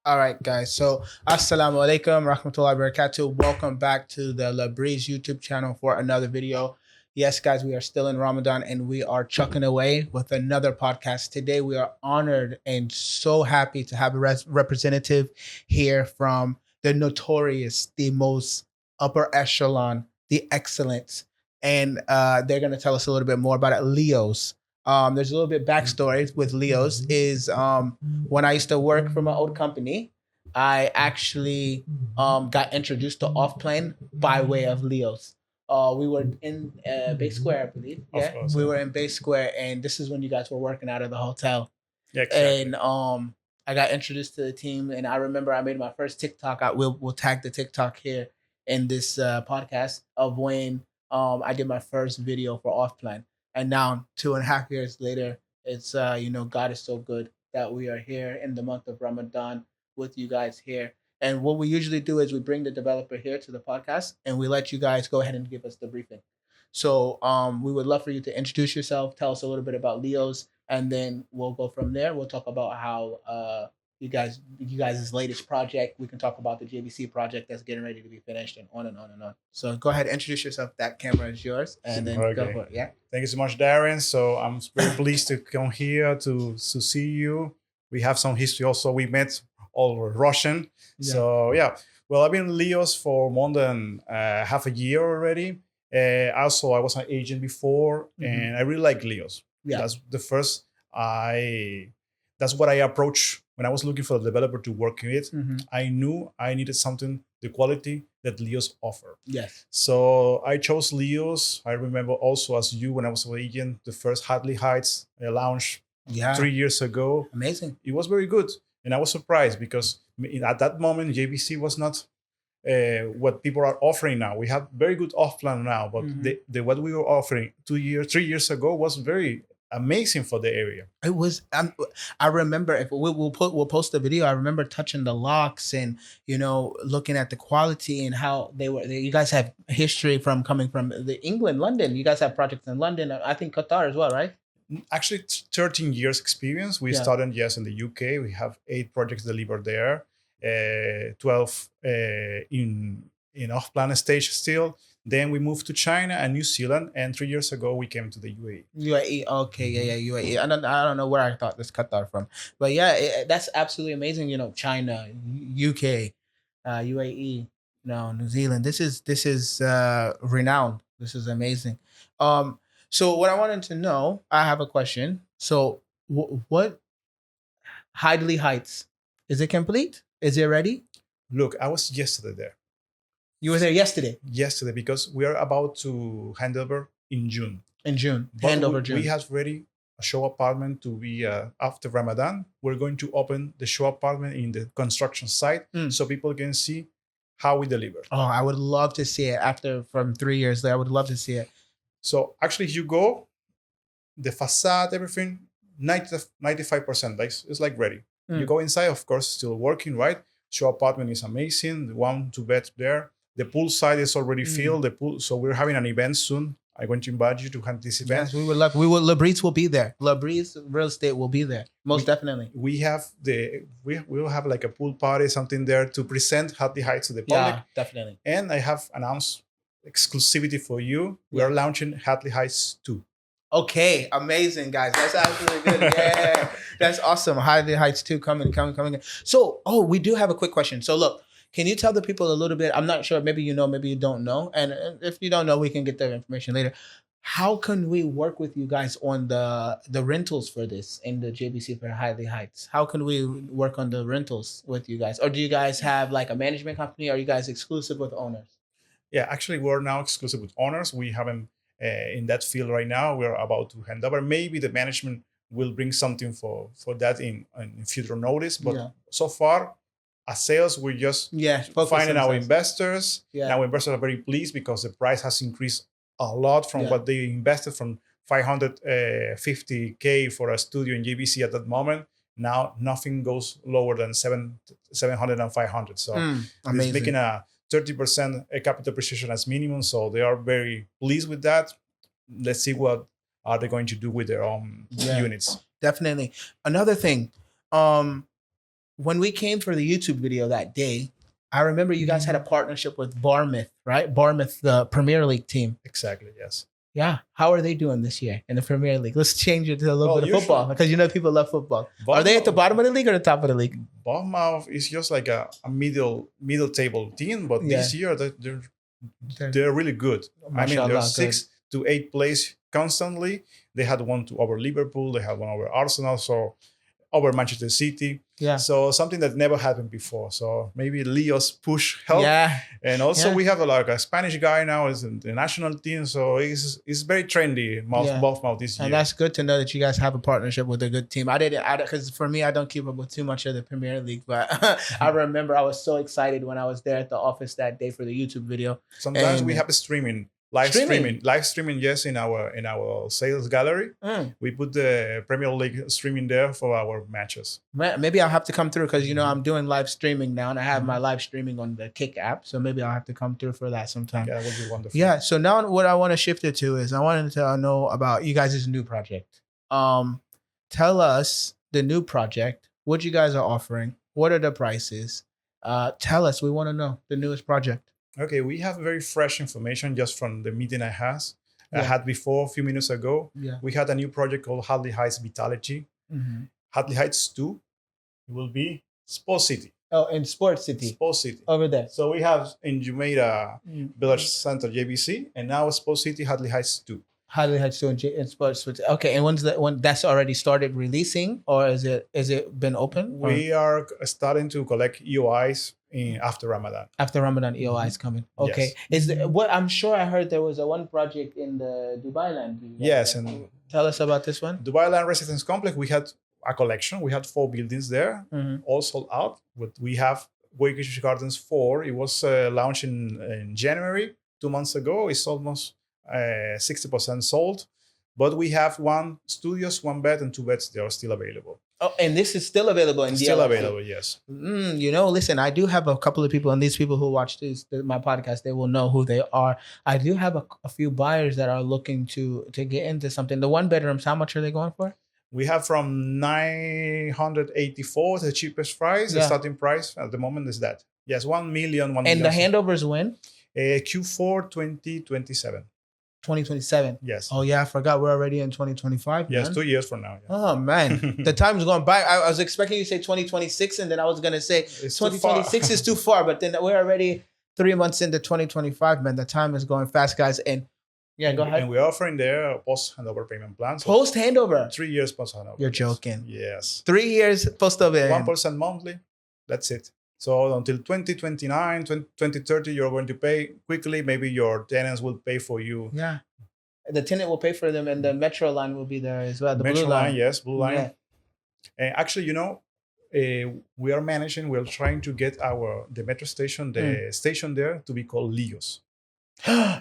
All right, guys. So, assalamu alaikum, rahmatullahi barakatuh. Welcome back to the Labreeze YouTube channel for another video. Yes, guys, we are still in Ramadan and we are chucking away with another podcast. Today, we are honored and so happy to have a representative here from the notorious, the most upper echelon, the excellence. And they're going to tell us a little bit more about it. Leo's. There's a little bit backstory with Leo's is when I used to work for my old company, I actually got introduced to off plane by way of Leo's. We were in Bay Square, I believe. Of Yeah, course, we yeah. were in Bay Square, and this is when you guys were working out of the hotel. Yeah, exactly. And I got introduced to the team, and I remember I made my first TikTok. We'll tag the TikTok here in this podcast of when I did my first video for off plan, and now 2.5 years later, it's God is so good that we are here in the month of Ramadan with you guys here. And what we usually do is we bring the developer here to the podcast, and we let you guys go ahead and give us the briefing. So we would love for you to introduce yourself, tell us a little bit about Leo's, and then we'll go from there. We'll talk about how you guys' latest project. We can talk about the JVC project that's getting ready to be finished, and on and on and on. So go ahead, introduce yourself. That camera is yours, and then go for it. Yeah. Thank you so much, Darren. So I'm very pleased to come here to see you. We have some history also. We met all Russian. Yeah. So yeah. Well, I've been in Leos for more than half a year already. Also, I was an agent before, and I really like Leos. Yeah. That's the first I. That's what I approached when I was looking for a developer to work with. I knew I needed something, the quality that Leos offer. Yes. So I chose Leos. I remember also as you, when I was an agent, the first Hadley Heights launched Yeah. 3 years ago. Amazing. It was very good. And I was surprised because at that moment, JVC was not what people are offering now. We have very good off plan now, but the what we were offering 3 years ago was very amazing for the area. It was. I remember if we'll post the video. I remember touching the locks and looking at the quality and how you guys have history from coming from the England, London. You guys have projects in London. I think Qatar as well, right? Actually, 13 years experience. We started in the UK. We have 8 projects delivered there. 12 in off-plan stage still. Then we moved to China and New Zealand, and 3 years ago we came to the UAE. UAE, okay, yeah, UAE. I don't know where I thought this Qatar from, but yeah, that's absolutely amazing. China, UK, UAE, New Zealand. This is renowned. This is amazing. So what I wanted to know, I have a question. So what Hadley Heights, is it complete? Is it ready? Look, I was yesterday there. You were there yesterday? Yesterday, because we are about to hand over in June. In June. June. We have ready a show apartment to be after Ramadan. We're going to open the show apartment in the construction site so people can see how we deliver. Oh, I would love to see it from 3 years there. I would love to see it. So actually, if you go, the facade, everything, 95%, it's like ready. You go inside, of course, still working, right? Show apartment is amazing. The 1-2 beds there. The pool side is already filled. The pool, so we're having an event soon. I'm going to invite you to have this event. Yes, we would love. Labreeze will be there. Labreeze Real Estate will be there. Definitely. We have we will have like a pool party, something there to present Hadley Heights to the public. Yeah, definitely. And I have announced exclusivity for you. We are launching Hadley Heights 2. Okay, amazing, guys. That's absolutely good. Yeah, that's awesome. Hadley Heights 2 coming. So, we do have a quick question. So, look, can you tell the people a little bit? I'm not sure. Maybe you know, maybe you don't know. And if you don't know, we can get that information later. How can we work with you guys on the rentals for this in the JVC for Hadley Heights? How can we work on the rentals with you guys? Or do you guys have like a management company? Are you guys exclusive with owners? Yeah, actually, we're now exclusive with owners. We haven't in that field right now. We're about to hand over. Maybe the management will bring something for that in future notice. But so far, as sales, we're just finding our investors. Yeah. And our investors are very pleased because the price has increased a lot from what they invested, from 550K for a studio in JVC at that moment. Now nothing goes lower than 700 and 500. So it's making a 30% capital appreciation as minimum. So they are very pleased with that. Let's see what are they going to do with their own units. Definitely. Another thing, when we came for the YouTube video that day, I remember you guys had a partnership with Bournemouth, right? Bournemouth, the Premier League team. Exactly, yes. Yeah. How are they doing this year in the Premier League? Let's change it to a little bit of football because you know people love football. Are they at the bottom of the league or the top of the league? Bournemouth is just like a middle table team, but this year they're really good. I mean, they're 6 to 8 plays constantly. They had one over Liverpool, they had one over Arsenal, so over Manchester City. Yeah. So something that never happened before. So maybe Leo's push helped. Yeah. And also we have a Spanish guy now is in the national team. So it's very trendy, Bournemouth this year. And that's good to know that you guys have a partnership with a good team. Because for me, I don't keep up with too much of the Premier League, but I remember I was so excited when I was there at the office that day for the YouTube video. Sometimes we have a streaming. Live streaming, yes, in our sales gallery. We put the Premier League streaming there for our matches. Maybe I'll have to come through because I'm doing live streaming now, and I have my live streaming on the Kick app. So maybe I'll have to come through for that sometime. Yeah, that would be wonderful. Yeah. So now what I want to shift it to is I wanted to know about you guys' new project. Tell us the new project, what you guys are offering, what are the prices? Tell us. We want to know the newest project. Okay, we have very fresh information just from the meeting I had before a few minutes ago. Yeah. We had a new project called Hadley Heights Vitality. Hadley Heights 2 will be Sports City. Oh, in Sports City. Sports City. Over there. So we have in Jumeirah Village Center, JVC, and now Sports City, Hadley Heights 2. Hadley Heights 2 in Sports City. Okay, and when's that one? That's already started releasing, or is it been open? We are starting to collect EOIs after Ramadan. After Ramadan, EOI is coming. Okay. Yes. I'm sure I heard there was one project in the Dubai land. Yes, and tell us about this one. Dubai Land Residence Complex. We had a collection. We had 4 buildings there, all sold out. But we have Wakefish Gardens 4. It was launched in January, 2 months ago. It's almost 60% sold. But we have 1 studios, 1 bed, and 2 beds. They are still available. Oh, and this is still available in Still available, yes. Listen, I do have a couple of people, and these people who watch my podcast, they will know who they are. I do have a few buyers that are looking to get into something. The 1 bedrooms, how much are they going for? We have from 984, the cheapest price. The starting price at the moment is that. Yes, 1 million. And the handovers when? Q4 2027. 2027. Yes. Oh yeah, I forgot we're already in 2025. Yes, man. 2 years from now. Yeah. Oh man, the time's going by. I was expecting you to say 2026, and then I was gonna say 2026 is too far, but then we're already 3 months into 2025. Man, the time is going fast, guys. And go ahead. And we're offering there a post handover payment plan. So post handover. 3 years post handover. You're joking. Yes. 3 years post handover. 1% monthly. That's it. So until 2029, 2030, you're going to pay quickly. Maybe your tenants will pay for you. Yeah. The tenant will pay for them, and the metro line will be there as well. The metro blue line. Yes, blue line. Yeah. And actually, we are managing, we're trying to get the metro station, the station there to be called Leo's.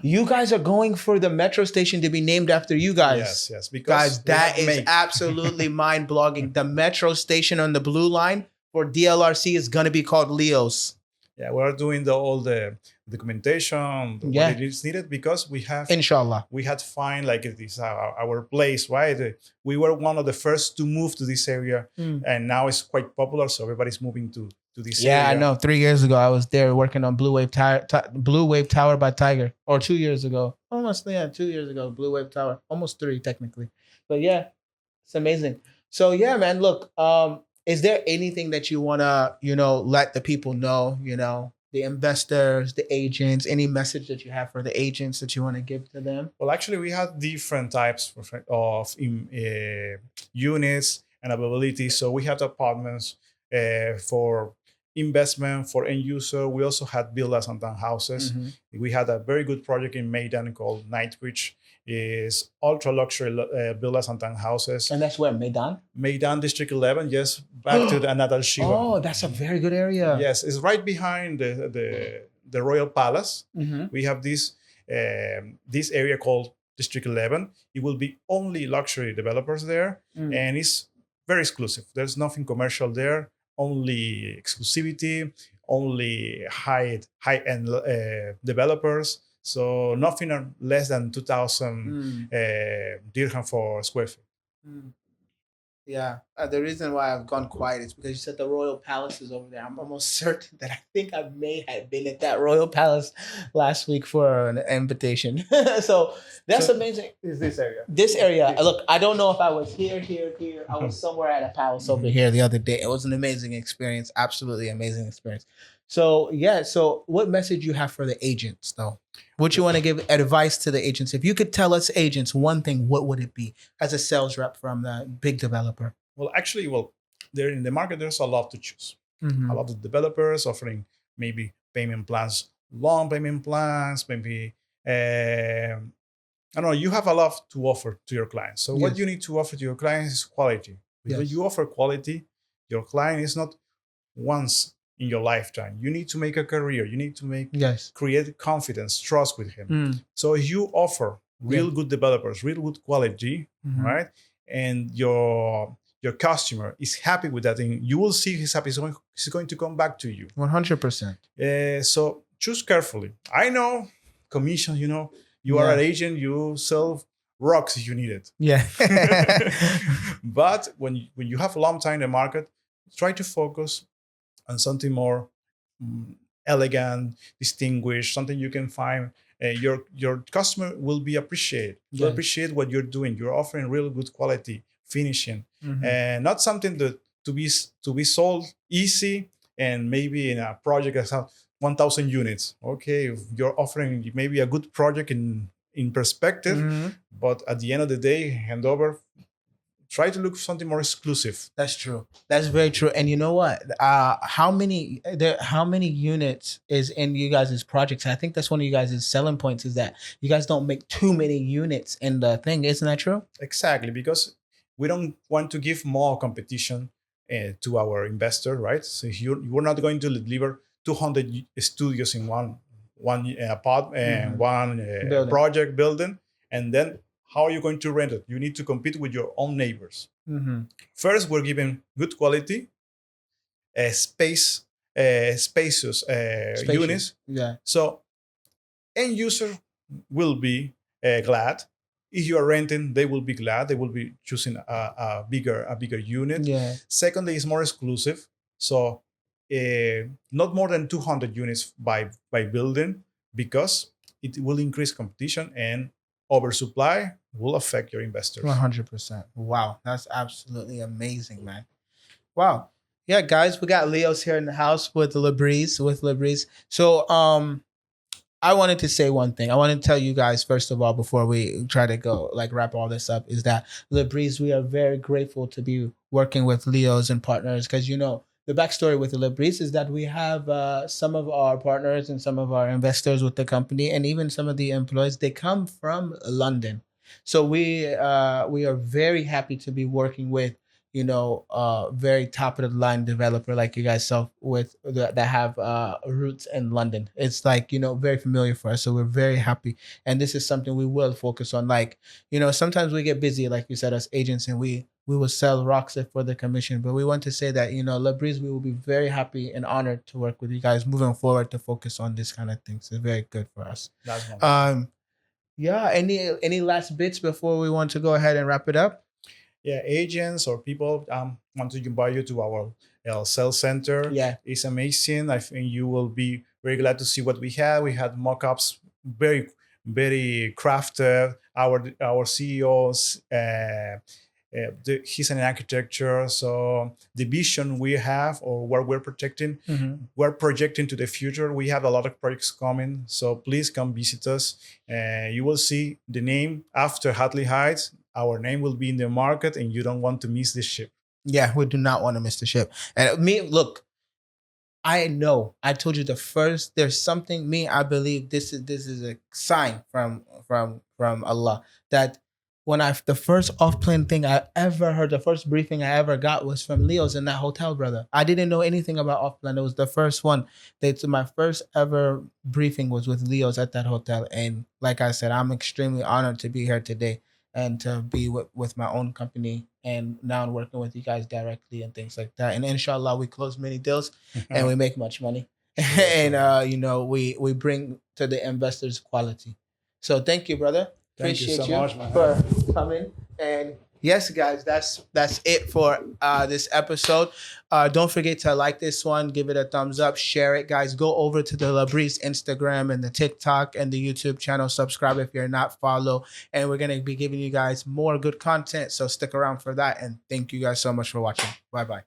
You guys are going for the metro station to be named after you guys. Yes. Because guys, that is absolutely mind-blogging. The metro station on the blue line for DLRC is going to be called Leo's. Yeah, we're doing all the documentation, what it is needed, because we have, inshallah, we had to find this our place, right? We were one of the first to move to this area, and now it's quite popular, so everybody's moving to this area. Yeah, I know. 3 years ago, I was there working on Blue Wave Tower by Tiger, or 2 years ago, 2 years ago, Blue Wave Tower, almost 3 technically, but yeah, it's amazing. So yeah, man, look, is there anything that you want to, let the people know, the investors, the agents, any message that you have for the agents that you want to give to them? Well, actually, we have different types of units and availability. So we have apartments for investment, for end user. We also had villas and townhouses. We had a very good project in Maidan called Nightbridge. Is ultra luxury villas and townhouses. And that's where, Maidan? Maidan, District 11, yes, back to the Anadal Shiva. Oh, that's a very good area. Yes, it's right behind the Royal Palace. We have this area called District 11. It will be only luxury developers there, and it's very exclusive. There's nothing commercial there, only exclusivity, only high-end developers. So nothing less than 2,000 dirham for square feet. Yeah, the reason why I've gone quiet is because you said the Royal Palace is over there. I'm almost certain that I think I may have been at that Royal Palace last week for an invitation. So that's So amazing. is this area? This area, Yes. look, I don't know if I was here. I was somewhere at a palace over here the other day. It was an amazing experience, absolutely amazing experience. So yeah, so what message you have for the agents though? What you want to give advice to the agents? If you could tell us agents one thing, what would it be as a sales rep from the big developer? Well, actually, there in the market, there's a lot to choose. A Mm-hmm. lot of developers offering maybe payment plans, long payment plans, maybe I don't know. You have a lot to offer to your clients. So what Yes. you need to offer to your clients is quality. Because when Yes. you offer quality, your client is not once in your lifetime. You need to make a career. You need to Yes. create confidence, trust with him. Mm. So if you offer real Yeah. good developers, real good quality, Mhm. right, and your customer is happy with that thing, you will see he's happy. He's going to come back to you. 100%. So choose carefully. I know commission. You are Yeah. an agent. You sell rocks if you need it. Yeah. But when you have a long time in the market, try to focus on something more mm, elegant, distinguished, something you can find. Your customer will be appreciated. Will Yes. appreciate what you're doing. You're offering real good quality finishing, Mhm. and not something that to be sold easy and maybe in a project that has 1,000 units. Okay, you're offering maybe a good project in perspective, Mhm. but at the end of the day, hand over. Try to look for something more exclusive. That's true. That's very true. And you know what? How many units is in you guys' projects? I think that's one of you guys' selling points is that you guys don't make too many units in the thing. Isn't that true? Exactly, because we don't want to give more competition to our investor, right? So we're not going to deliver 200 studios in one pod and Mhm. one Building. project building, and then how are you going to rent it? You need to compete with your own neighbors. Mm-hmm. First, we're giving good quality, spacious units. Yeah. So end user will be glad. If you are renting, they will be glad. They will be choosing a bigger unit. Yeah. Secondly, it's more exclusive. So not more than 200 units by building, because it will increase competition, and oversupply will affect your investors. 100%. Wow. That's absolutely amazing, man. Wow. Yeah, guys, we got Leo's here in the house with Labreeze. So I wanted to say one thing. I want to tell you guys first of all before we try to go like wrap all this up is that Labreeze, we are very grateful to be working with Leo's and partners because the backstory with the Labreeze is that we have some of our partners and some of our investors with the company and even some of the employees. They come from London, so we are very happy to be working with very top of the line developer like you guys saw with that have roots in London. It's like very familiar for us, so we're very happy. And this is something we will focus on. Like sometimes we get busy, like you said, as agents, and we will sell rocks for the commission. But we want to say that Labreeze, we will be very happy and honored to work with you guys moving forward to focus on this kind of things. It's very good for us. That's one. Yeah. Any last bits before we want to go ahead and wrap it up? Yeah, agents or people want to invite you to our sales center. Yeah. It's amazing. I think you will be very glad to see what we have. We had mock-ups, very, very crafted. Our CEOs, he's an architecture, so the vision we have or what Mm-hmm. we're projecting to the future. We have a lot of projects coming, so please come visit us. You will see the name after Hadley Heights. Our name will be in the market, and you don't want to miss this ship. Yeah, we do not want to miss the ship. And look, I know. I told you there's something I believe this is a sign from Allah that when the first off-plan thing I ever heard, the first briefing I ever got was from Leo's in that hotel, brother. I didn't know anything about off-plan. It was the first one. My first ever briefing was with Leo's at that hotel. And like I said, I'm extremely honored to be here today and to be with my own company and now working with you guys directly and things like that. And inshallah, we close many deals and we make much money. And we bring to the investors quality. So thank you, brother. Thank you Appreciate so you much, man. for coming and Yes, guys, that's it for this episode. Don't forget to like this one, give it a thumbs up, share it, guys. Go over to the Labreeze Instagram and the TikTok and the YouTube channel. Subscribe if you're not follow, and we're gonna be giving you guys more good content. So stick around for that. And thank you guys so much for watching. Bye bye.